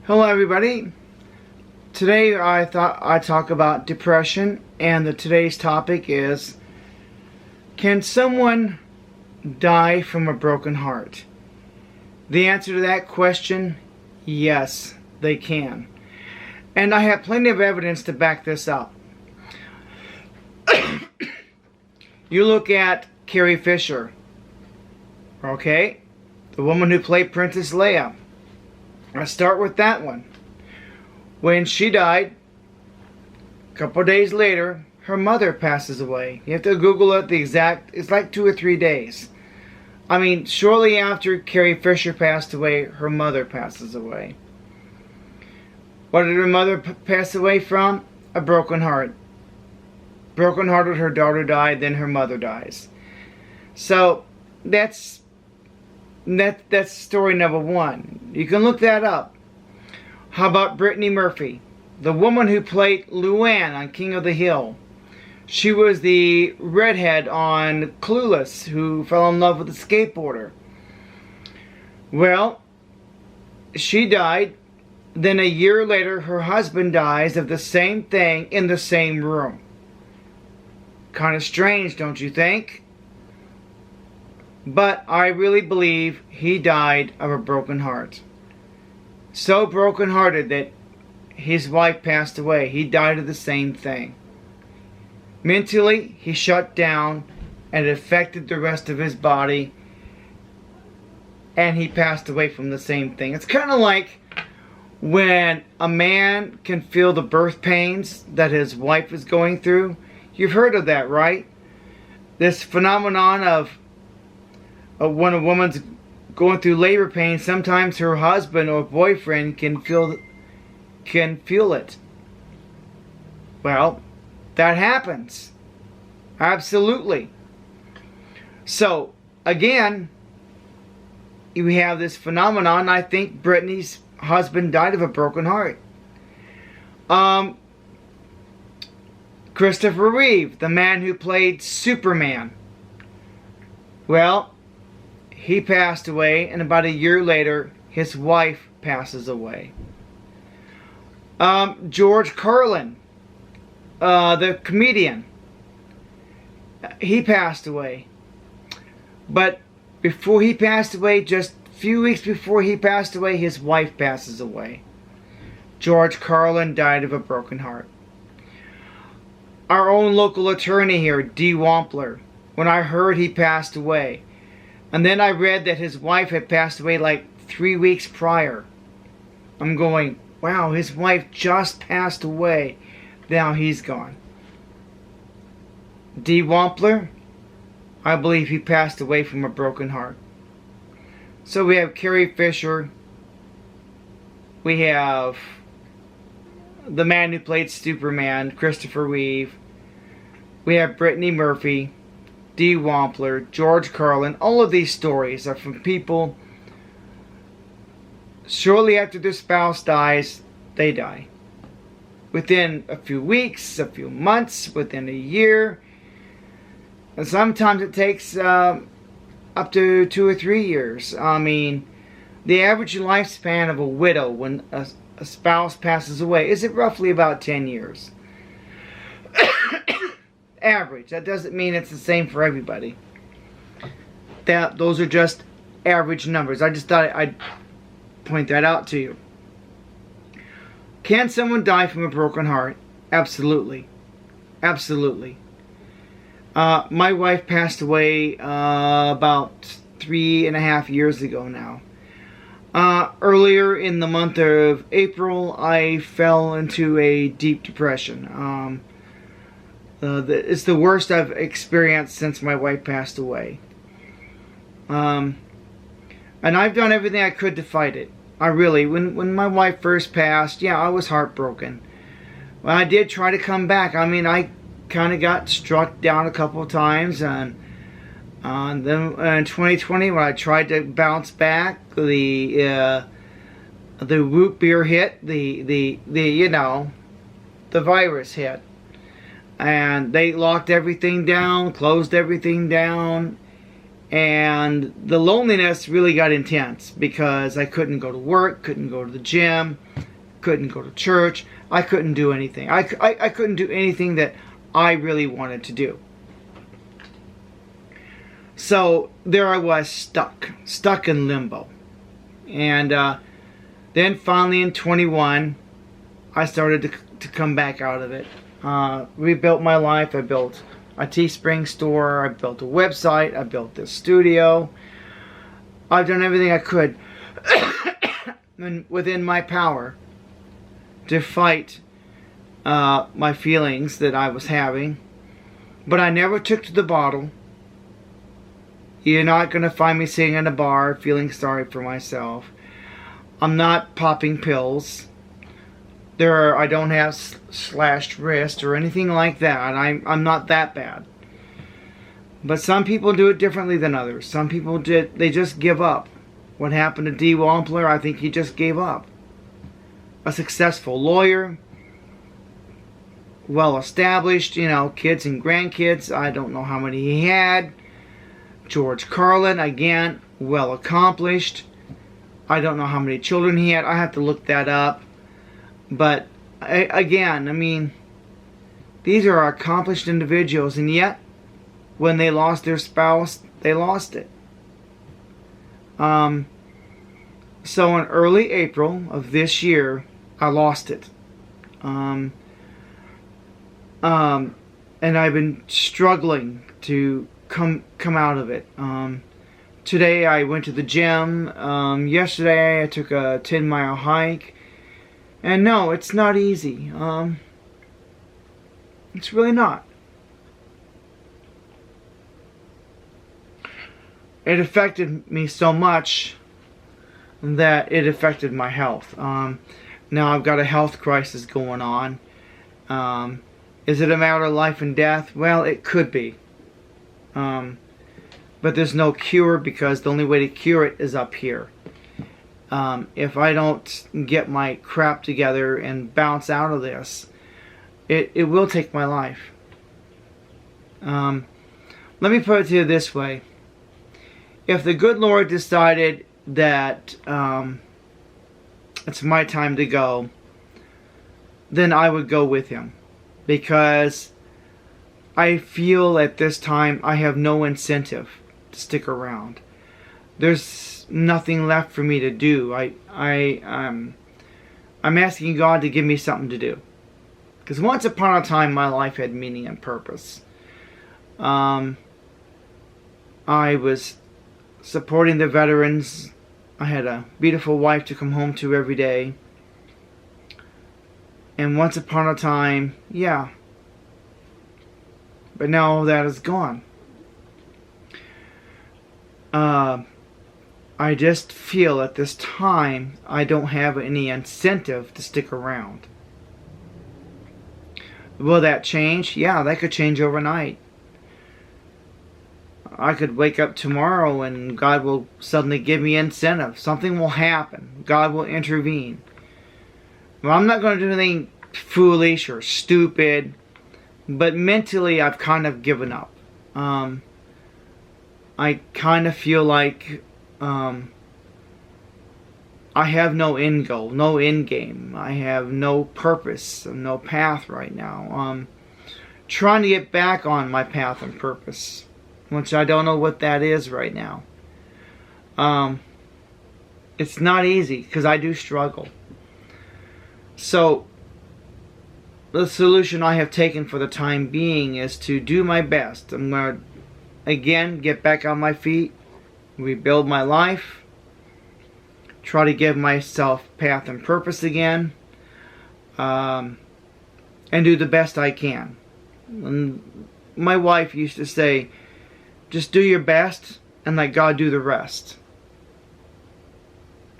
Hello everybody. Today I thought I'd talk about depression, and today's topic is, can someone die from a broken heart? The answer to that question, yes, they can. And I have plenty of evidence to back this up. You look at Carrie Fisher, okay? The woman who played Princess Leia. Let's start with that one. When she died, a couple days later, her mother passes away. You have to Google it, it's like 2 or 3 days. I mean, shortly after Carrie Fisher passed away, her mother passes away. What did her mother pass away from? A broken heart. Broken hearted, her daughter died, then her mother dies. So, that's story number one. You can look that up. How about Brittany Murphy? The woman who played Luann on King of the Hill. She was the redhead on Clueless who fell in love with a skateboarder. Well, she died. Then a year later, her husband dies of the same thing in the same room. Kind of strange, don't you think? But I really believe he died of a broken heart. So broken-hearted that his wife passed away. He died of the same thing. Mentally, he shut down, and it affected the rest of his body, and he passed away from the same thing. It's kind of like when a man can feel the birth pains that his wife is going through. You've heard of that, right? This phenomenon of when a woman's going through labor pain, sometimes her husband or boyfriend can feel it. Well, that happens. Absolutely. So, again, we have this phenomenon. I think Brittany's husband died of a broken heart. Christopher Reeve, the man who played Superman. Well, he passed away, and about a year later, his wife passes away. George Carlin, the comedian, he passed away. But before he passed away, just a few weeks before he passed away, his wife passes away. George Carlin died of a broken heart. Our own local attorney here, D. Wampler, when I heard he passed away, and then I read that his wife had passed away like 3 weeks prior, I'm going, wow, his wife just passed away. Now he's gone. D. Wampler, I believe he passed away from a broken heart. So we have Carrie Fisher. We have the man who played Superman, Christopher Reeve. We have Brittany Murphy, D. Wampler, George Carlin. All of these stories are from people shortly after their spouse dies, they die. Within a few weeks, a few months, within a year. And sometimes it takes up to 2 or 3 years. I mean, the average lifespan of a widow when a spouse passes away is roughly about 10 years. Average. That doesn't mean it's the same for everybody. Those are just average numbers. I just thought I'd point that out to you. Can someone die from a broken heart? Absolutely. Absolutely. My wife passed away about 3.5 years ago now. Earlier in the month of April, I fell into a deep depression. It's the worst I've experienced since my wife passed away. And I've done everything I could to fight it. I really, when my wife first passed, yeah, I was heartbroken. Well, I did try to come back. I mean, I kind of got struck down a couple of times, and then in 2020, when I tried to bounce back, the root beer hit, the virus hit. And they locked everything down, closed everything down, and the loneliness really got intense because I couldn't go to work, couldn't go to the gym. couldn't go to church. I couldn't do anything. I couldn't do anything that I really wanted to do. So there I was, stuck in limbo. And then finally in 21, I started to come back out of it. Rebuilt my life. I built a Teespring store. I built a website. I built this studio. I've done everything I could within my power to fight my feelings that I was having. But I never took to the bottle. You're not going to find me sitting in a bar feeling sorry for myself. I'm not popping pills. I don't have slashed wrist or anything like that. I'm not that bad. But some people do it differently than others. Some people they just give up. What happened to D. Wampler? I think he just gave up. A successful lawyer, well established, kids and grandkids. I don't know how many he had. George Carlin, again, well accomplished. I don't know how many children he had. I have to look that up. But again, these are accomplished individuals, and yet when they lost their spouse, they lost it. So in early April of this year, I lost it. And I've been struggling to come out of it. Today I went to the gym. Yesterday I took a 10-mile hike. And no, it's not easy. It's really not. It affected me so much that it affected my health. Now I've got a health crisis going on. Is it a matter of life and death? Well, it could be. But there's no cure, because the only way to cure it is up here. If I don't get my crap together and bounce out of this, it will take my life. Let me put it to you this way. If the good Lord decided that it's my time to go, then I would go with Him. Because I feel at this time I have no incentive to stick around. There's nothing left for me to do. I'm asking God to give me something to do. Because once upon a time my life had meaning and purpose. I was supporting the veterans. I had a beautiful wife to come home to every day. And once upon a time, yeah. But now all that is gone. I just feel at this time I don't have any incentive to stick around. Will that change? Yeah, that could change overnight. I could wake up tomorrow and God will suddenly give me incentive. Something will happen. God will intervene. Well, I'm not going to do anything foolish or stupid, but mentally I've kind of given up. I kind of feel like I have no end goal, no end game. I have no purpose, no path right now. Trying to get back on my path and purpose, which I don't know what that is right now. It's not easy because I do struggle. So the solution I have taken for the time being is to do my best. I'm going to again get back on my feet, rebuild my life, try to give myself path and purpose again, and do the best I can. And my wife used to say, just do your best and let God do the rest.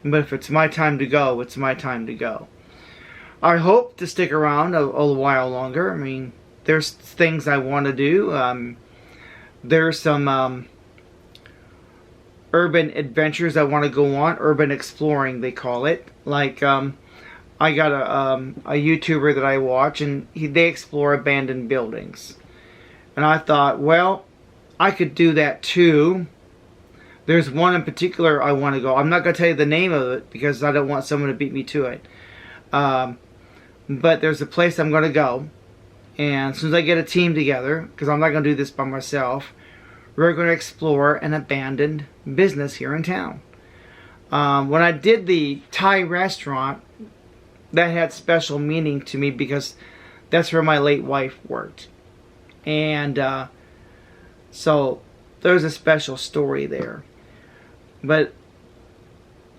But if it's my time to go, it's my time to go. I hope to stick around a while longer. There's things I want to do. There's some urban adventures I want to go on. Urban exploring, they call it. Like, I got a YouTuber that I watch, and they explore abandoned buildings. And I thought, well, I could do that too. There's one in particular I want to go. I'm not going to tell you the name of it because I don't want someone to beat me to it. But there's a place I'm going to go. And as soon as I get a team together, because I'm not going to do this by myself, we're going to explore an abandoned business here in town. When I did the Thai restaurant, that had special meaning to me because that's where my late wife worked. And so there's a special story there. But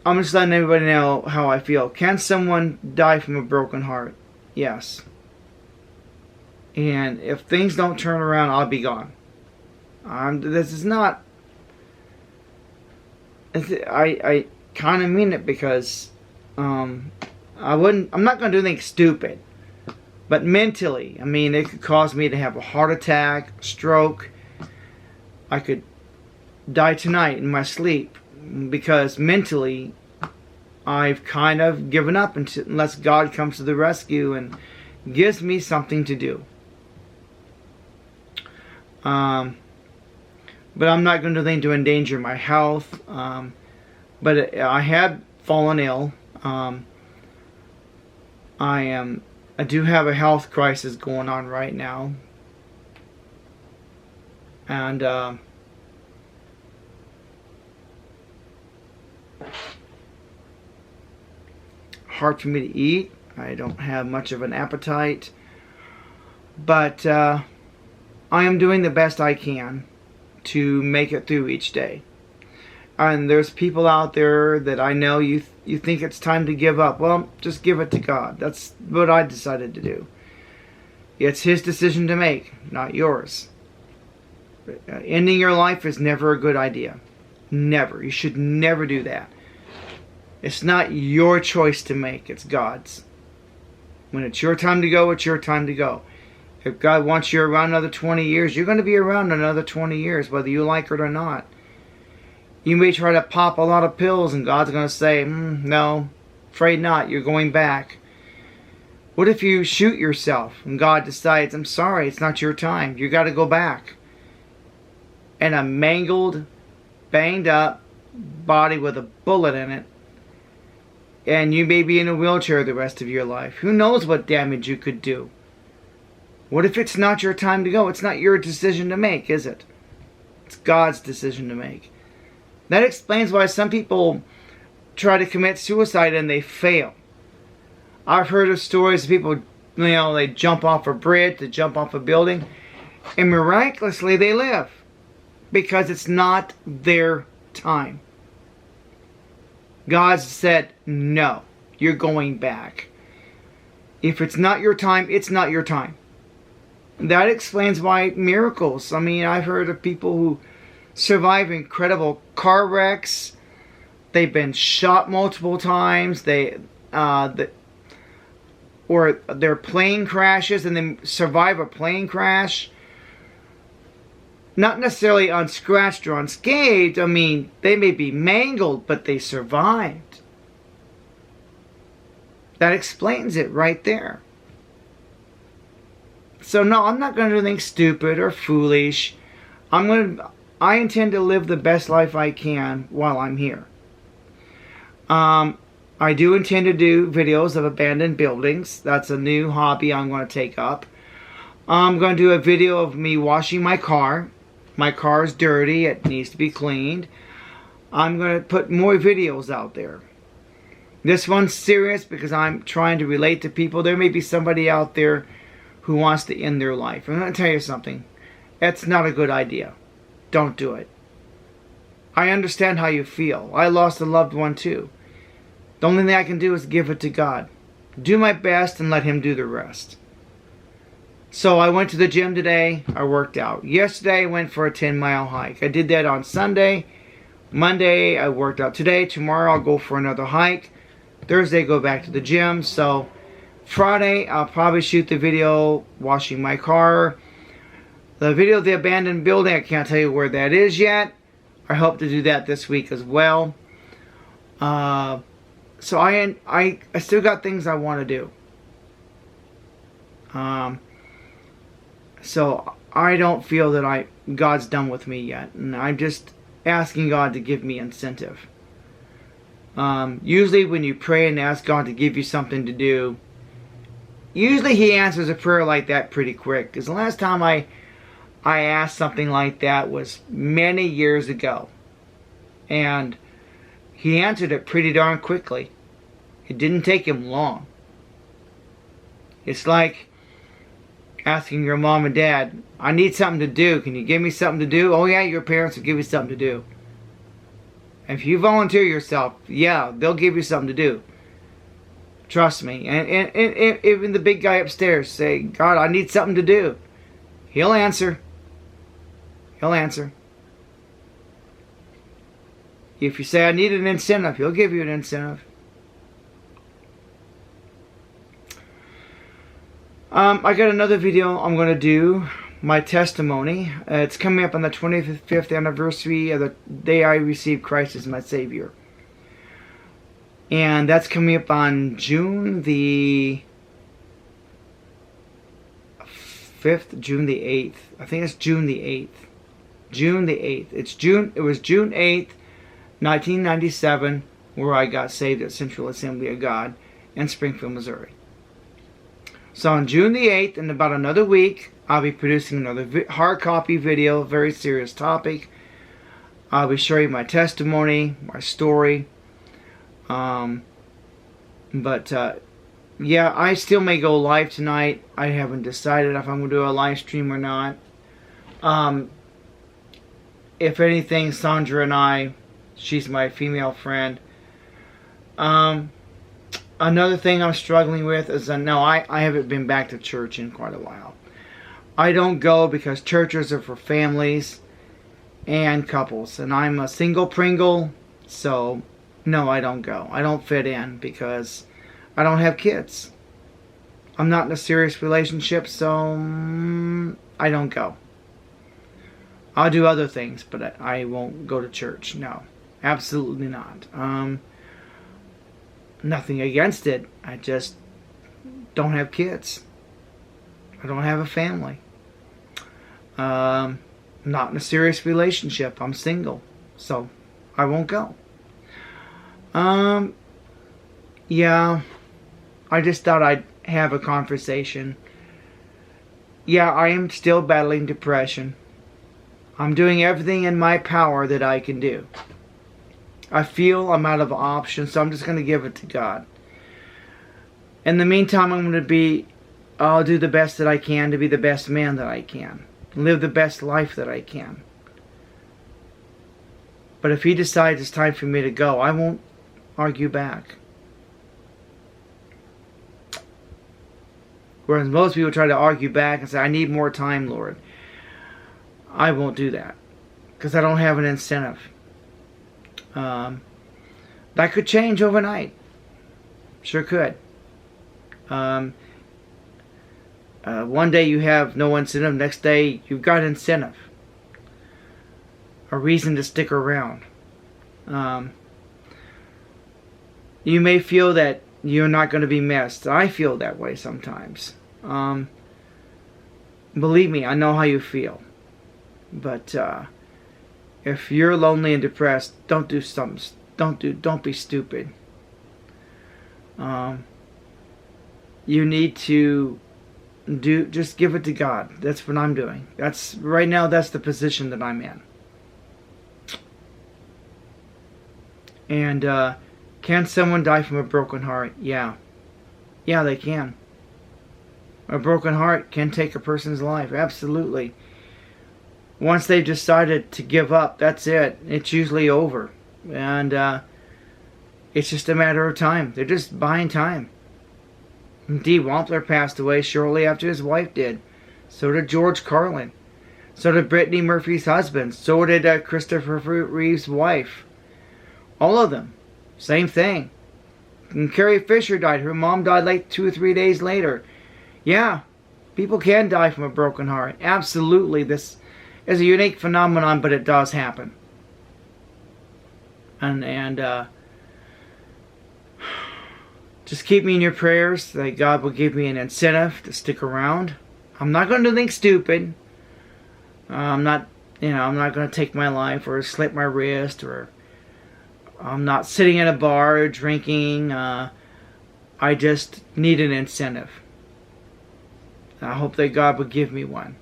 I'm just letting everybody know how I feel. Can someone die from a broken heart? Yes. And if things don't turn around, I'll be gone. This is not... I kind of mean it because I'm not going to do anything stupid. But mentally, I mean, it could cause me to have a heart attack, stroke. I could die tonight in my sleep because mentally I've kind of given up unless God comes to the rescue and gives me something to do. But I'm not going to do anything to endanger my health. But I have fallen ill. I do have a health crisis going on right now. And hard for me to eat. I don't have much of an appetite. But I am doing the best I can to make it through each day. And there's people out there that I know you think it's time to give up. Well, just give it to God. That's what I decided to do. It's His decision to make, not yours. Ending your life is never a good idea. Never. You should never do that. It's not your choice to make. It's God's. When it's your time to go, it's your time to go. If God wants you around another 20 years, you're going to be around another 20 years, whether you like it or not. You may try to pop a lot of pills and God's going to say, no, afraid not, you're going back. What if you shoot yourself and God decides, I'm sorry, it's not your time, you got to go back. And a mangled, banged up body with a bullet in it, and you may be in a wheelchair the rest of your life. Who knows what damage you could do? What if it's not your time to go? It's not your decision to make, is it? It's God's decision to make. That explains why some people try to commit suicide and they fail. I've heard of stories of people, they jump off a bridge, they jump off a building, and miraculously they live. Because it's not their time. God said, no, you're going back. If it's not your time, it's not your time. That explains why miracles. I mean, I've heard of people who survive incredible car wrecks. They've been shot multiple times. Or their plane crashes and then survive a plane crash. Not necessarily unscratched or unscathed. I mean, they may be mangled, but they survived. That explains it right there. So no, I'm not going to do anything stupid or foolish. I intend to live the best life I can while I'm here. I do intend to do videos of abandoned buildings. That's a new hobby I'm going to take up. I'm going to do a video of me washing my car. My car is dirty. It needs to be cleaned. I'm going to put more videos out there. This one's serious because I'm trying to relate to people. There may be somebody out there who wants to end their life. I'm going to tell you something. That's not a good idea. Don't do it. I understand how you feel. I lost a loved one too. The only thing I can do is give it to God. Do my best and let Him do the rest. So I went to the gym today. I worked out. Yesterday I went for a 10-mile hike. I did that on Sunday. Monday I worked out today. Tomorrow I'll go for another hike. Thursday go back to the gym. So Friday I'll probably shoot the video washing my car. The video of the abandoned building, I can't tell you where that is yet. I hope to do that this week as well. So I still got things I want to do. So I don't feel that God's done with me yet. And I'm just asking God to give me incentive. Usually when you pray and ask God to give you something to do, usually He answers a prayer like that pretty quick. Because the last time I asked something like that was many years ago. And He answered it pretty darn quickly. It didn't take Him long. It's like asking your mom and dad, I need something to do. Can you give me something to do? Oh yeah, your parents will give you something to do. If you volunteer yourself, yeah, they'll give you something to do. Trust me. And even the big guy upstairs say, God, I need something to do. He'll answer. He'll answer. If you say, I need an incentive, He'll give you an incentive. I got another video I'm going to do, my testimony. It's coming up on the 25th anniversary of the day I received Christ as my Savior. And that's coming up on June the 5th, June the 8th. I think it's June the 8th. June the 8th. It was June 8th, 1997, where I got saved at Central Assembly of God in Springfield, Missouri. So on June the 8th, in about another week, I'll be producing another hard copy video, very serious topic. I'll be sharing my testimony, my story. Yeah, I still may go live tonight. I haven't decided if I'm going to do a live stream or not. If anything, Sandra and I, she's my female friend. Another thing I'm struggling with is that I haven't been back to church in quite a while. I don't go because churches are for families and couples. And I'm a single Pringle, so no, I don't go. I don't fit in because I don't have kids. I'm not in a serious relationship, so I don't go. I'll do other things, but I won't go to church. No, absolutely not. Nothing against it. I just don't have kids. I don't have a family. Not in a serious relationship. I'm single, so I won't go. Yeah, I just thought I'd have a conversation. Yeah, I am still battling depression. I'm doing everything in my power that I can do. I feel I'm out of options, so I'm just going to give it to God. In the meantime, I'll do the best that I can to be the best man that I can. Live the best life that I can. But if He decides it's time for me to go, I won't argue back. Whereas most people try to argue back and say, I need more time, Lord. I won't do that. Because I don't have an incentive. That could change overnight. Sure could. One day you have no incentive. Next day you've got incentive. A reason to stick around. You may feel that you're not going to be missed. I feel that way sometimes. Believe me, I know how you feel. But if you're lonely and depressed, don't do something. Don't be stupid. You need to just give it to God. That's what I'm doing. Right now that's the position that I'm in. And can someone die from a broken heart? Yeah. Yeah, they can. A broken heart can take a person's life. Absolutely. Once they've decided to give up, that's it. It's usually over. And it's just a matter of time. They're just buying time. Dee Wampler passed away shortly after his wife did. So did George Carlin. So did Brittany Murphy's husband. So did Christopher Reeve's wife. All of them. Same thing. And Carrie Fisher died. Her mom died like 2 or 3 days later. Yeah, people can die from a broken heart. Absolutely. This is a unique phenomenon, but it does happen. And just keep me in your prayers that God will give me an incentive to stick around. I'm not going to do things stupid. I'm not going to take my life or slit my wrist or I'm not sitting in a bar drinking. I just need an incentive. I hope that God would give me one.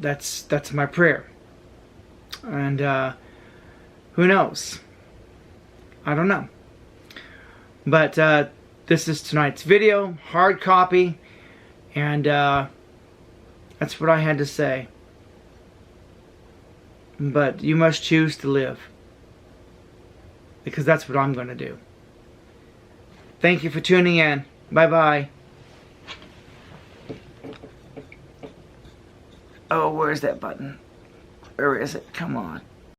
That's my prayer. And who knows? I don't know. But this is tonight's video, hard copy, and that's what I had to say. But you must choose to live, because that's what I'm going to do. Thank you for tuning in. Bye-bye. Oh, where's that button? Where is it? Come on.